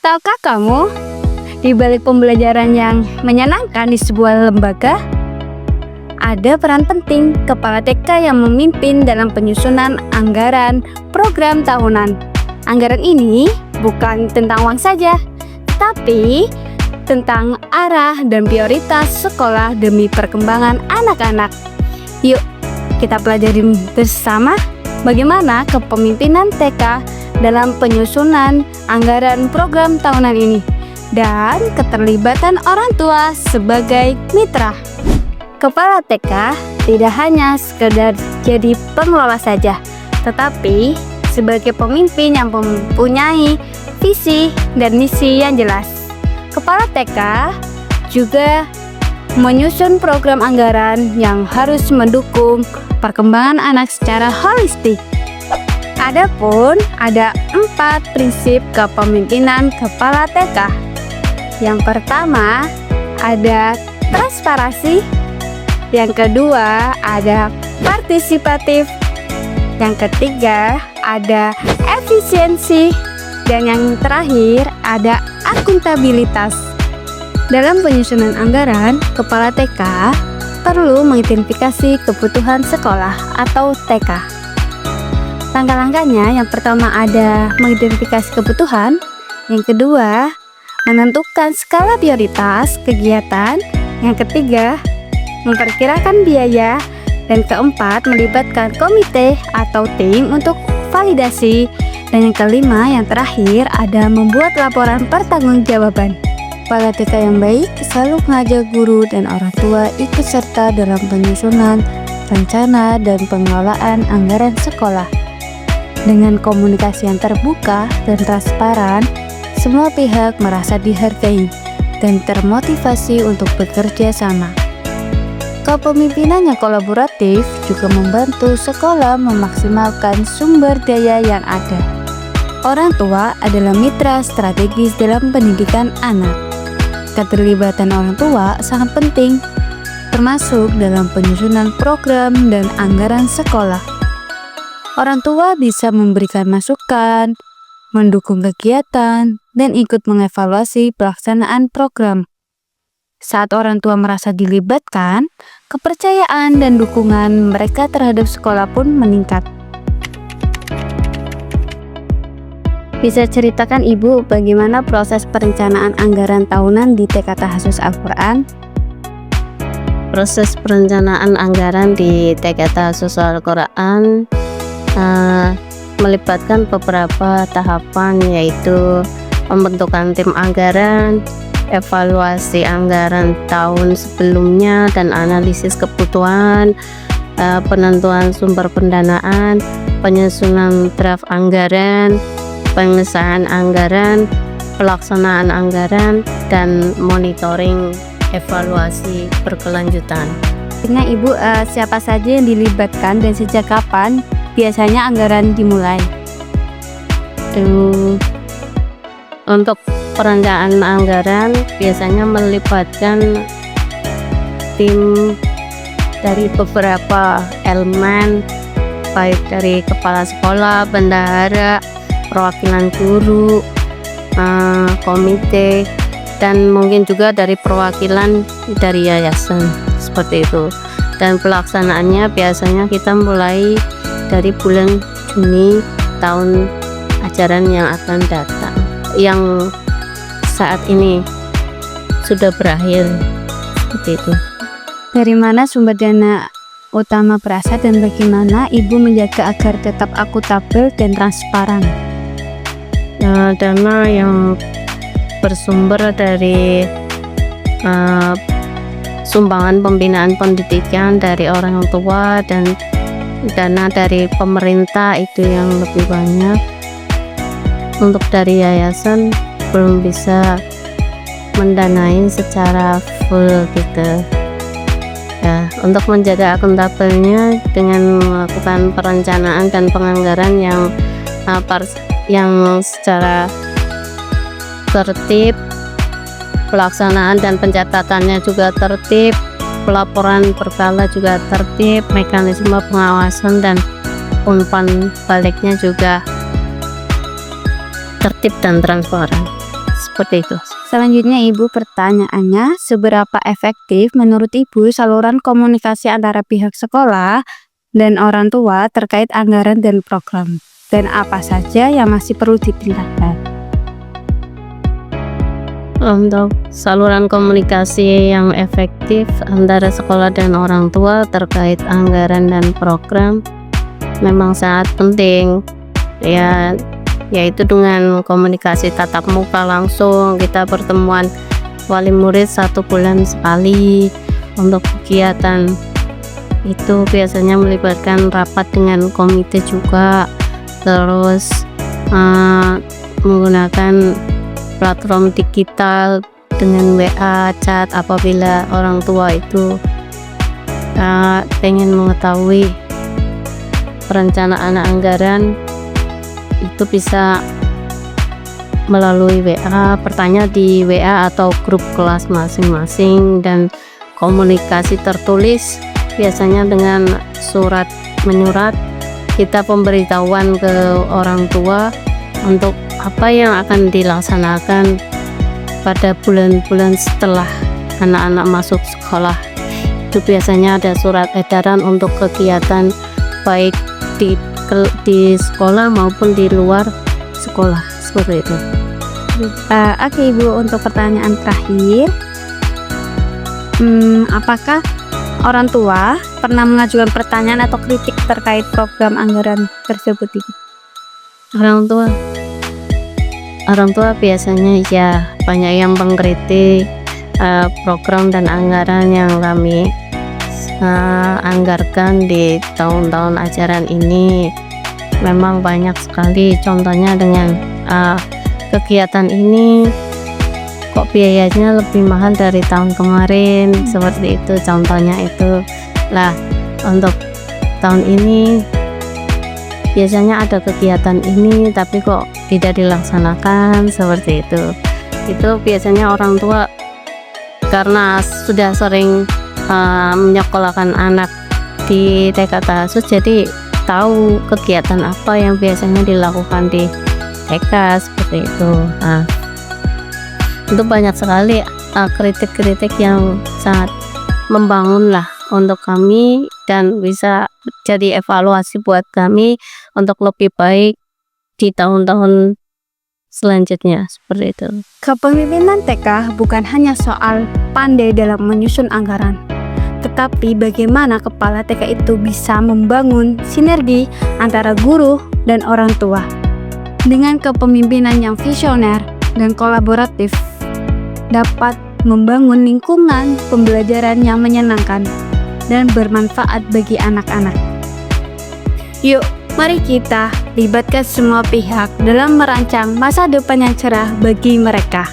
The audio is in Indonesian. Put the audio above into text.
Tahukah kamu, di balik pembelajaran yang menyenangkan di sebuah lembaga, ada peran penting kepala TK yang memimpin dalam penyusunan anggaran program tahunan. Anggaran ini bukan tentang uang saja, tetapi tentang arah dan prioritas sekolah demi perkembangan anak-anak. Yuk, kita pelajarin bersama bagaimana kepemimpinan TK dalam penyusunan anggaran program tahunan ini dan keterlibatan orang tua sebagai mitra. Kepala TK tidak hanya sekedar jadi pengelola saja, tetapi sebagai pemimpin yang mempunyai visi dan misi yang jelas. Kepala TK juga menyusun program anggaran yang harus mendukung perkembangan anak secara holistik. Adapun ada 4 prinsip kepemimpinan kepala TK. Yang pertama ada transparansi, yang kedua ada partisipatif, yang ketiga ada efisiensi, dan yang terakhir ada akuntabilitas. Dalam penyusunan anggaran, kepala TK perlu mengidentifikasi kebutuhan sekolah atau TK. Langkah-langkahnya, yang pertama ada mengidentifikasi kebutuhan, yang kedua menentukan skala prioritas kegiatan, yang ketiga memperkirakan biaya, dan keempat melibatkan komite atau tim untuk validasi, dan yang kelima yang terakhir ada membuat laporan pertanggungjawaban. Kepala TK yang baik selalu mengajak guru dan orang tua ikut serta dalam penyusunan, rencana, dan pengelolaan anggaran sekolah. Dengan komunikasi yang terbuka dan transparan, semua pihak merasa dihargai dan termotivasi untuk bekerja sama. Kepemimpinan yang kolaboratif juga membantu sekolah memaksimalkan sumber daya yang ada. Orang tua adalah mitra strategis dalam pendidikan anak. Keterlibatan orang tua sangat penting, termasuk dalam penyusunan program dan anggaran sekolah. Orang tua bisa memberikan masukan, mendukung kegiatan, dan ikut mengevaluasi pelaksanaan program. Saat orang tua merasa dilibatkan, kepercayaan dan dukungan mereka terhadap sekolah pun meningkat. Bisa ceritakan Ibu bagaimana proses perencanaan anggaran tahunan di TK Tahfiz Al-Quran? Proses perencanaan anggaran di TK Tahfiz Al-Quran melibatkan beberapa tahapan, yaitu pembentukan tim anggaran, evaluasi anggaran tahun sebelumnya, dan analisis kebutuhan, penentuan sumber pendanaan, penyusunan draft anggaran, pengesahan anggaran, pelaksanaan anggaran, dan monitoring evaluasi berkelanjutan. Ibu, siapa saja yang dilibatkan dan sejak kapan biasanya anggaran dimulai? Untuk perencanaan anggaran biasanya melibatkan tim dari beberapa elemen, baik dari kepala sekolah, bendahara, perwakilan guru, komite, dan mungkin juga dari perwakilan dari yayasan, seperti itu. Dan pelaksanaannya biasanya kita mulai dari bulan Juni tahun ajaran yang akan datang, yang saat ini sudah berakhir, seperti itu. Dari mana sumber dana utama berasal dan bagaimana Ibu menjaga agar tetap akuntabel dan transparan? Dana yang bersumber dari sumbangan pembinaan pendidikan dari orang tua dan dana dari pemerintah itu yang lebih banyak. Untuk dari yayasan belum bisa mendanai secara full gitu ya. Untuk menjaga akuntabelnya dengan melakukan perencanaan dan penganggaran yang secara tertib, pelaksanaan dan pencatatannya juga tertib, pelaporan berkala juga tertib, mekanisme pengawasan dan umpan baliknya juga tertib dan transparan. seperti itu. Selanjutnya Ibu, pertanyaannya, seberapa efektif menurut Ibu saluran komunikasi antara pihak sekolah dan orang tua terkait anggaran dan program? Dan apa saja yang masih perlu ditingkatkan? Untuk saluran komunikasi yang efektif antara sekolah dan orang tua terkait anggaran dan program memang sangat penting ya, yaitu dengan komunikasi tatap muka langsung. Kita pertemuan wali murid 1 bulan sekali. Untuk kegiatan itu biasanya melibatkan rapat dengan komite juga, terus menggunakan platform digital dengan WA, chat apabila orang tua itu pengen mengetahui perencanaan anggaran. Itu bisa melalui WA, bertanya di WA atau grup kelas masing-masing, dan komunikasi tertulis biasanya dengan surat menyurat. Kita pemberitahuan ke orang tua untuk apa yang akan dilaksanakan pada bulan-bulan setelah anak-anak masuk sekolah. Itu biasanya ada surat edaran untuk kegiatan baik di sekolah maupun di luar sekolah, seperti itu. Oke Ibu, untuk pertanyaan terakhir, apakah orang tua pernah mengajukan pertanyaan atau kritik terkait program anggaran tersebut Ibu? Orang tua biasanya ya banyak yang mengkritik program dan anggaran yang kami anggarkan di tahun-tahun ajaran ini. Memang banyak sekali, contohnya dengan kegiatan ini kok biayanya lebih mahal dari tahun kemarin, seperti itu contohnya itu lah. Untuk tahun ini biasanya ada kegiatan ini tapi kok tidak dilaksanakan, seperti itu. Itu biasanya orang tua karena sudah sering menyekolahkan anak di TK Tahasus, jadi tahu kegiatan apa yang biasanya dilakukan di TK, seperti itu. Nah, itu banyak sekali kritik-kritik yang sangat membangun lah untuk kami, dan bisa jadi evaluasi buat kami untuk lebih baik di tahun-tahun selanjutnya, seperti itu. Kepemimpinan TK bukan hanya soal pandai dalam menyusun anggaran, tetapi bagaimana kepala TK itu bisa membangun sinergi antara guru dan orang tua. Dengan kepemimpinan yang visioner dan kolaboratif, dapat membangun lingkungan pembelajaran yang menyenangkan dan bermanfaat bagi anak-anak. Yuk, mari kita libatkan semua pihak dalam merancang masa depan yang cerah bagi mereka.